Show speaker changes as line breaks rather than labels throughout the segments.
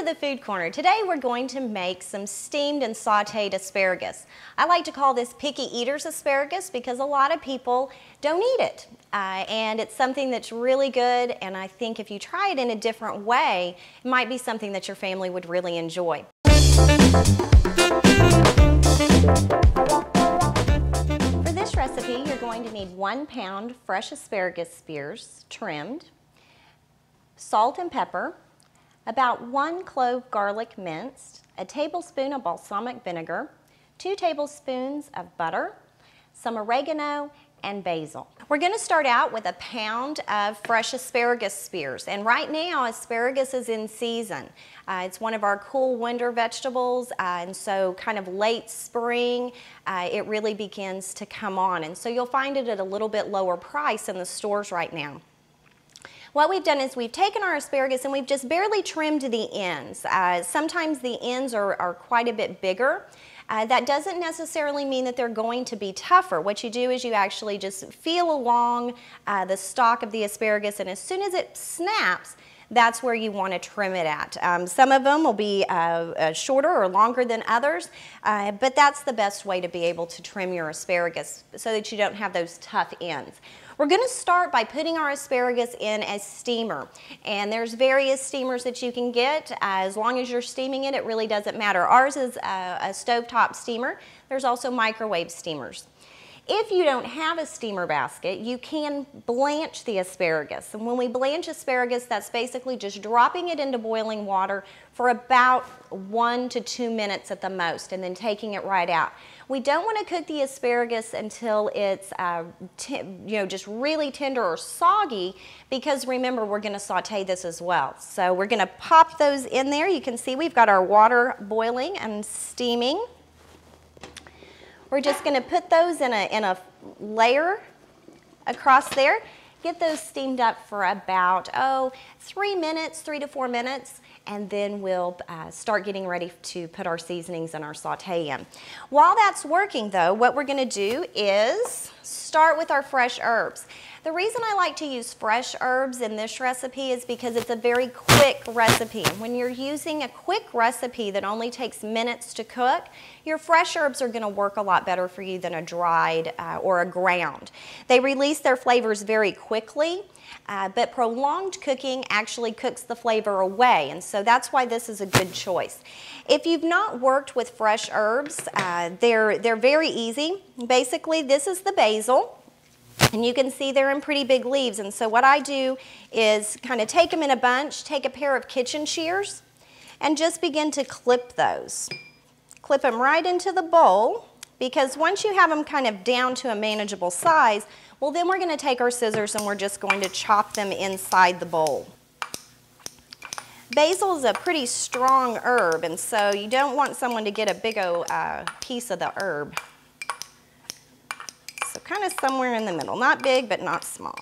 to the Food Corner. Today we're going to make some steamed and sauteed asparagus. I like to call this picky eaters asparagus because a lot of people don't eat it. And it's something that's really good, and I think if you try it in a different way, it might be something that your family would really enjoy. For this recipe, you're going to need 1 pound fresh asparagus spears trimmed, salt and pepper, about 1 clove garlic minced, a tablespoon of balsamic vinegar, 2 tablespoons of butter, some oregano, and basil. We're going to start out with 1 pound of fresh asparagus spears, and right now asparagus is in season. It's one of our cool winter vegetables, and so kind of late spring it really begins to come on, and so you'll find it at a little bit lower price in the stores right now. What we've done is we've taken our asparagus and we've just barely trimmed the ends. Sometimes the ends are quite a bit bigger. That doesn't necessarily mean that they're going to be tougher. What you do is you actually just feel along the stalk of the asparagus, and as soon as it snaps, that's where you want to trim it at. Some of them will be shorter or longer than others, but that's the best way to be able to trim your asparagus so that you don't have those tough ends. We're going to start by putting our asparagus in a steamer, and there's various steamers that you can get. As long as you're steaming it, it really doesn't matter. Ours is a stovetop steamer. There's also microwave steamers. If you don't have a steamer basket, you can blanch the asparagus. And when we blanch asparagus, that's basically just dropping it into boiling water for about 1 to 2 minutes at the most, and then taking it right out. We don't want to cook the asparagus until it's just really tender or soggy, because remember, we're going to saute this as well. So we're going to pop those in there. You can see we've got our water boiling and steaming. We're just going to put those in a layer across there. Get those steamed up for about 3 to 4 minutes, and then we'll start getting ready to put our seasonings and our saute in. While that's working though, what we're going to do is start with our fresh herbs. The reason I like to use fresh herbs in this recipe is because it's a very quick recipe. When you're using a quick recipe that only takes minutes to cook, your fresh herbs are going to work a lot better for you than a dried or a ground. They release their flavors very quickly, but prolonged cooking actually cooks the flavor away, and so that's why this is a good choice. If you've not worked with fresh herbs, they're very easy. Basically, this is the basil. And you can see they're in pretty big leaves, and so what I do is kind of take them in a bunch, take a pair of kitchen shears, and just begin to clip those. Clip them right into the bowl, because once you have them kind of down to a manageable size, well, then we're going to take our scissors and we're just going to chop them inside the bowl. Basil is a pretty strong herb, and so you don't want someone to get a big old piece of the herb. So kind of somewhere in the middle, not big but not small.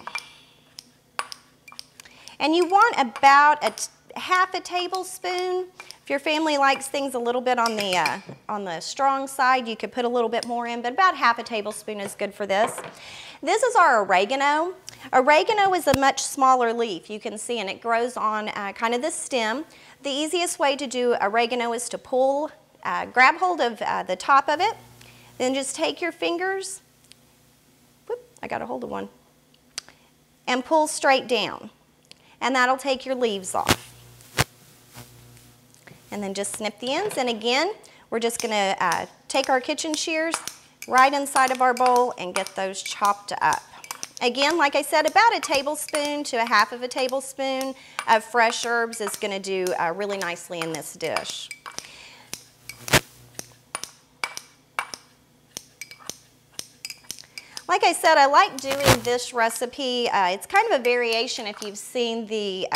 And you want about half a tablespoon. If your family likes things a little bit on the strong side, you could put a little bit more in, but about half a tablespoon is good for this. This is our oregano. Oregano is a much smaller leaf, you can see, and it grows on kind of the stem. The easiest way to do oregano is to grab hold of the top of it, then just take your fingers, I got a hold of one, and pull straight down, and that'll take your leaves off. And then just snip the ends, and again, we're just going to take our kitchen shears right inside of our bowl and get those chopped up. Again, like I said, about 1 tablespoon to 1/2 tablespoon of fresh herbs is going to do really nicely in this dish. Like I said, I like doing this recipe. It's kind of a variation if you've seen the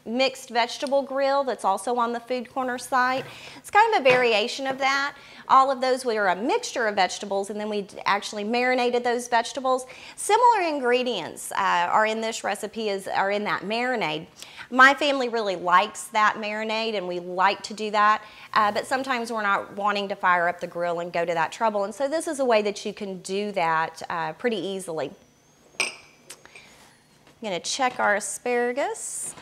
mixed vegetable grill that's also on the Food Corner site. It's kind of a variation of that. All of those were a mixture of vegetables, and then we actually marinated those vegetables. Similar ingredients are in this recipe are in that marinade. My family really likes that marinade, and we like to do that, but sometimes we're not wanting to fire up the grill and go to that trouble, and so this is a way that you can do that pretty easily. I'm going to check our asparagus.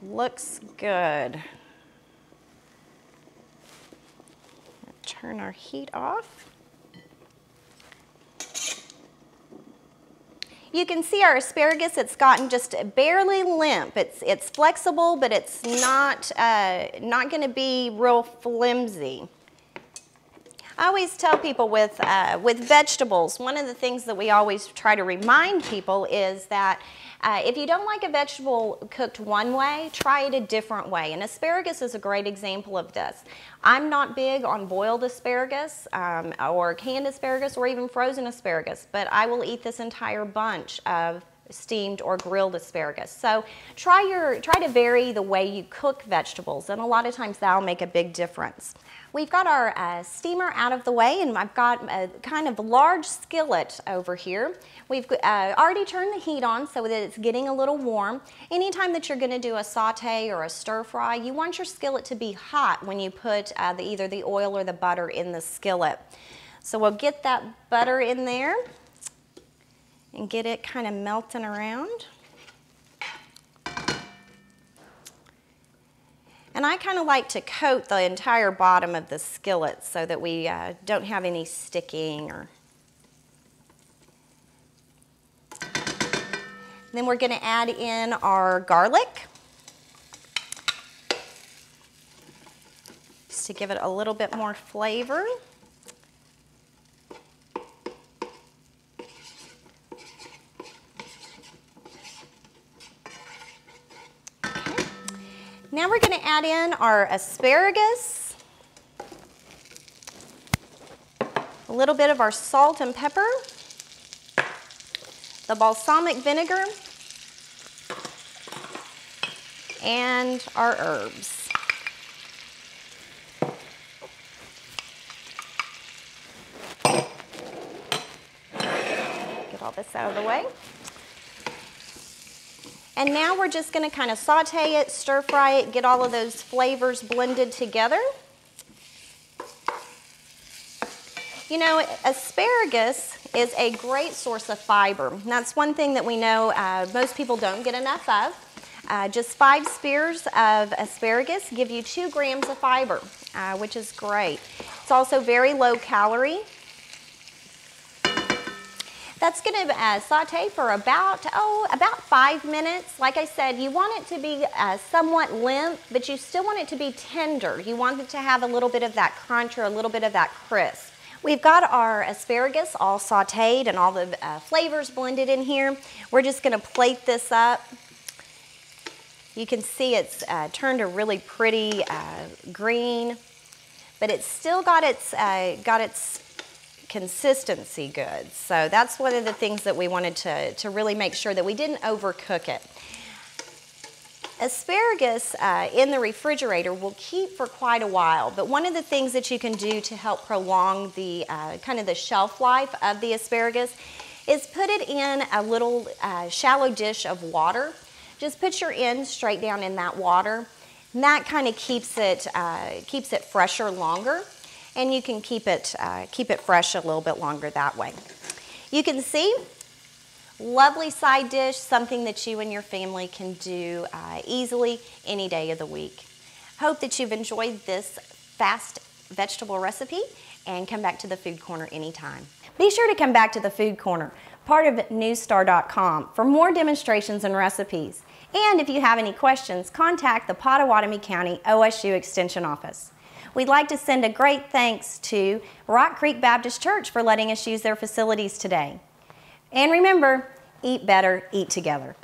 Looks good. Turn our heat off. You can see our asparagus, it's gotten just barely limp. It's flexible, but it's not going to be real flimsy. I always tell people with vegetables, one of the things that we always try to remind people is that if you don't like a vegetable cooked one way, try it a different way. And asparagus is a great example of this. I'm not big on boiled asparagus or canned asparagus or even frozen asparagus, but I will eat this entire bunch of steamed or grilled asparagus. So try to vary the way you cook vegetables, and a lot of times that'll make a big difference. We've got our steamer out of the way, and I've got a kind of large skillet over here. We've already turned the heat on so that it's getting a little warm. Anytime that you're going to do a saute or a stir fry, you want your skillet to be hot when you put either the oil or the butter in the skillet. So we'll get that butter in there and get it kind of melting around. And I kind of like to coat the entire bottom of the skillet so that we don't have any sticking. Then we're going to add in our garlic just to give it a little bit more flavor. Now we're going to add in our asparagus, a little bit of our salt and pepper, the balsamic vinegar, and our herbs. Get all this out of the way. And now we're just going to kind of saute it, stir fry it, get all of those flavors blended together. You know, asparagus is a great source of fiber. And that's one thing that we know most people don't get enough of. Just 5 spears of asparagus give you 2 grams of fiber, which is great. It's also very low calorie. That's going to saute for about 5 minutes. Like I said, you want it to be somewhat limp, but you still want it to be tender. You want it to have a little bit of that crunch or a little bit of that crisp. We've got our asparagus all sauteed and all the flavors blended in here. We're just going to plate this up. You can see it's turned a really pretty green, but it's still got its consistency good. So that's one of the things that we wanted to really make sure that we didn't overcook it. Asparagus in the refrigerator will keep for quite a while, but one of the things that you can do to help prolong the kind of the shelf life of the asparagus is put it in a little shallow dish of water. Just put your end straight down in that water, and that kind of keeps it fresher longer. And you can keep it fresh a little bit longer that way. You can see, lovely side dish, something that you and your family can do easily any day of the week. Hope that you've enjoyed this fast vegetable recipe and come back to the Food Corner anytime. Be sure to come back to the Food Corner, part of newstar.com, for more demonstrations and recipes. And if you have any questions, contact the Pottawatomie County OSU Extension Office. We'd like to send a great thanks to Rock Creek Baptist Church for letting us use their facilities today. And remember, eat better, eat together.